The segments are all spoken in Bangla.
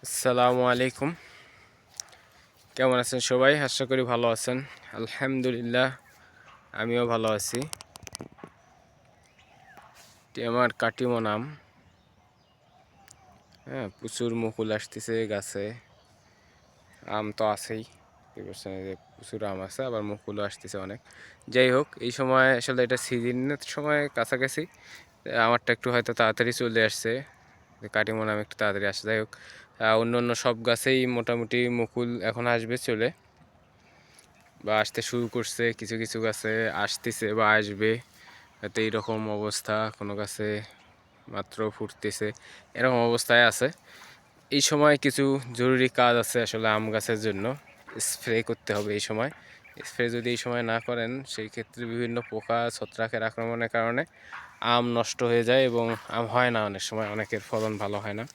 আসসালামু আলাইকুম। কেমন আছেন সবাই? আশা করি ভালো আছেন। আলহামদুলিল্লাহ, আমিও ভালো আছি। এটি আমার কাটিমন আম। হ্যাঁ, প্রচুর মুকুল আসতেছে গাছে। আম তো আছেই, প্রচুর আম আছে, আবার মুকুলও আসতেছে অনেক। যাই হোক, এই সময় আসলে এটা সিজনের সময় কাছাকাছি, আমারটা একটু হয়তো তাড়াতাড়ি চলে আসছে। কাটিমন আম একটু তাড়াতাড়ি আসছে। যাই হোক, অন্য অন্য সব গাছেই মোটামুটি মুকুল এখন আসবে চলে বা আসতে শুরু করছে। কিছু কিছু গাছে আসতেছে বা আসবে, হয়তো এইরকম অবস্থা। কোনো গাছে মাত্র ফুটতেছে, এরকম অবস্থায় আছে। এই সময় কিছু জরুরি কাজ আছে আসলে আম গাছের জন্য। স্প্রে করতে হবে এই সময়। স্প্রে যদি এই সময় না করেন, সেই ক্ষেত্রে বিভিন্ন পোকা ছত্রাকের আক্রমণের কারণে আম নষ্ট হয়ে যায় এবং আম হয় না, অনেক সময় অনেকের ফলন ভালো হয় না।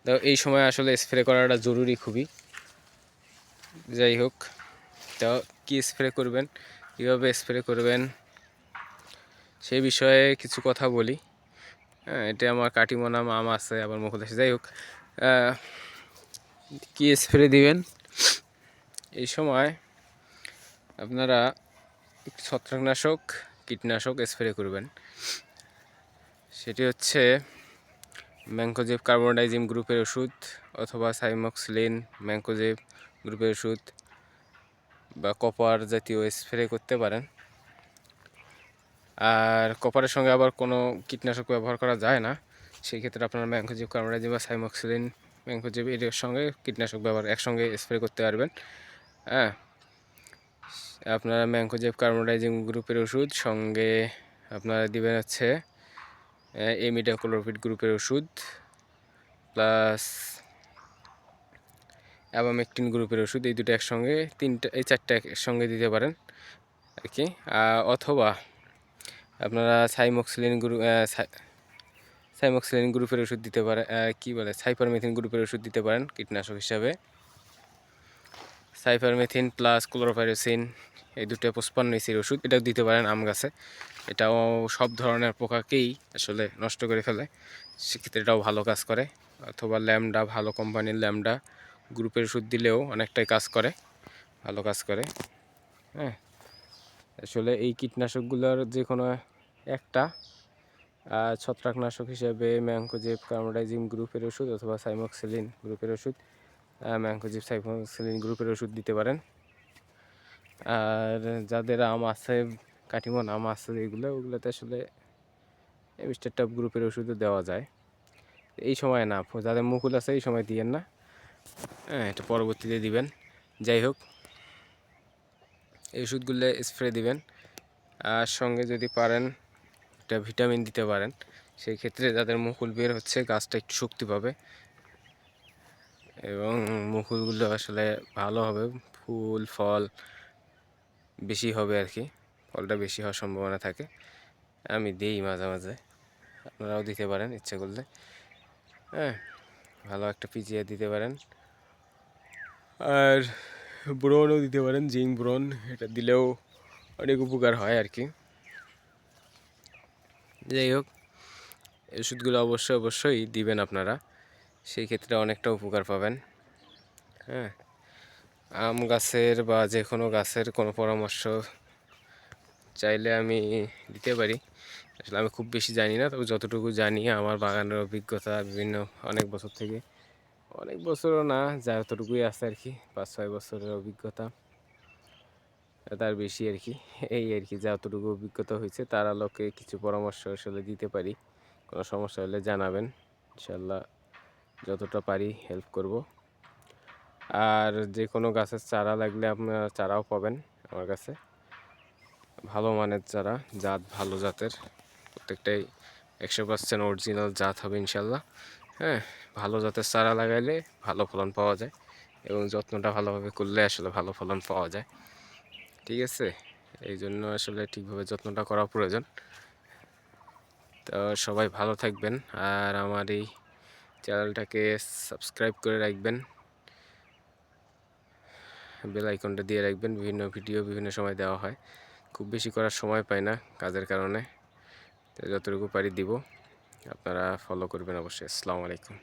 তো এই সময় আসলে স্প্রে করাটা জরুরি খুবই। যাই হোক, তো কী স্প্রে করবেন, কীভাবে স্প্রে করবেন সেই বিষয়ে কিছু কথা বলি। হ্যাঁ, এটা আমার কাটিমন আম আছে, আবার মুকুল আছে। যাই হোক, কী স্প্রে দিবেন এই সময়, আপনারা ছত্রাকনাশক কীটনাশক স্প্রে করবেন। সেটি হচ্ছে ম্যানকোজেব কার্বনডাইজিম গ্রুপের ওষুধ, অথবা সাইমক্সিলিন ম্যানকোজেব গ্রুপের ওষুধ, বা কপার জাতীয় স্প্রে করতে পারেন। আর কপারের সঙ্গে আবার কোনো কীটনাশক ব্যবহার করা যায় না, সেই ক্ষেত্রে আপনারা ম্যানকোজেব কার্বনডাইজিম বা সাইমক্সিলিন ম্যানকোজেব এর সঙ্গে কীটনাশক ব্যবহার একসঙ্গে স্প্রে করতে পারবেন। হ্যাঁ, আপনারা ম্যানকোজেব কার্বনডাইজিম গ্রুপের ওষুধ সঙ্গে আপনারা দিবেন হচ্ছে ইমিডাক্লোপিড গ্রুপের ওষুধ, প্লাস অ্যাবামেকটিন গ্রুপের ওষুধ। এই দুটো একসঙ্গে, এই চারটা একসঙ্গে দিতে পারেন আর কি। অথবা আপনারা সাইমক্সিলিন গ্রুপের ওষুধ দিতে পারেন, সাইপারমেথিন গ্রুপের ওষুধ দিতে পারেন কীটনাশক হিসাবে। সাইপারমেথিন প্লাস ক্লোরোপাইরিফেন, এই দুটো 55 ওষুধ, এটাও দিতে পারেন আম গাছে। এটাও সব ধরনের পোকাকেই আসলে নষ্ট করে ফেলে, সেক্ষেত্রে এটাও ভালো কাজ করে। অথবা ল্যামডা, ভালো কোম্পানির ল্যামডা গ্রুপের ওষুধ দিলেও অনেকটাই কাজ করে, ভালো কাজ করে। হ্যাঁ, আসলে এই কীটনাশকগুলোর যে কোনো একটা, ছত্রাকনাশক হিসেবে ম্যানকোজেব কার্বনডাইজিম গ্রুপের ওষুধ অথবা সাইমক্সিলিন গ্রুপের ওষুধ, ম্যানকোজেব সাইমক্সিলিন গ্রুপের ওষুধ দিতে পারেন। আর যাদের আম আছে, কাটিমন আম আছে ওগুলোতে আসলে মিস্টার টপ গ্রুপের ওষুধও দেওয়া যায়। এই সময় না, যাদের মুকুল আছে এই সময় দিয়েন না। হ্যাঁ, এটা পরবর্তীতে দিবেন। যাই হোক, এই ওষুধগুলো স্প্রে দিবেন। আর সঙ্গে যদি পারেন একটা ভিটামিন দিতে পারেন, সেই ক্ষেত্রে যাদের মুকুল বের হচ্ছে গাছটা একটু শক্তি পাবে এবং মুকুলগুলো আসলে ভালো হবে, ফুল ফল বেশি হবে আর কি, ফলটা বেশি হওয়ার সম্ভাবনা থাকে। আমি দিই মাঝে মাঝে, আপনারাও দিতে পারেন ইচ্ছে করলে। হ্যাঁ, ভালো একটা পিজিয়ে দিতে পারেন। আর ব্রোনও দিতে পারেন, জিঙ্ক ব্রোন, এটা দিলেও অনেক উপকার হয় আর কি। যাই হোক, ওষুধগুলো অবশ্যই দিবেন আপনারা, সেই ক্ষেত্রে অনেকটা উপকার পাবেন। হ্যাঁ, আম গাছের বা যে কোনো গাছের কোনো পরামর্শ চাইলে আমি দিতে পারি। আসলে আমি খুব বেশি জানি না, তবে যতটুকু জানি আমার বাগানের অভিজ্ঞতা বিভিন্ন অনেক বছরও না, যতটুকুই আছে আর কি, 5-6 বছরের অভিজ্ঞতা, তার বেশি আর কি। এই আর কি, যতটুকু অভিজ্ঞতা হয়েছে তার আলোকে কিছু পরামর্শ আসলে দিতে পারি। কোনো সমস্যা হলে জানাবেন, ইনশাল্লাহ যতটা পারি হেল্প করব। আর যে কোনো গাছের চারা লাগলে আপনারা চারাও পাবেন আমার কাছে, ভালো মানের চারা, ভালো জাতের, প্রত্যেকটাই 100% অরিজিনাল জাত হবে ইনশাল্লাহ। হ্যাঁ, ভালো জাতের চারা লাগাইলে ভালো ফলন পাওয়া যায় এবং যত্নটা ভালোভাবে করলে আসলে ভালো ফলন পাওয়া যায়। ঠিক আছে, এই জন্য আসলে ঠিকভাবে যত্নটা করা প্রয়োজন। তো সবাই ভালো থাকবেন, আর আমার এই চ্যানেলটাকে সাবস্ক্রাইব করে রাখবেন, বেল আইকনটা দিয়ে রাখবেন। বিভিন্ন ভিডিও বিভিন্ন সময় দেওয়া হয়, খুব বেশি করার সময় পাই না কাজের কারণে, তো যতটুকু পারি দিব। আপনারা ফলো করবেন অবশ্যই। আসসালামু আলাইকুম।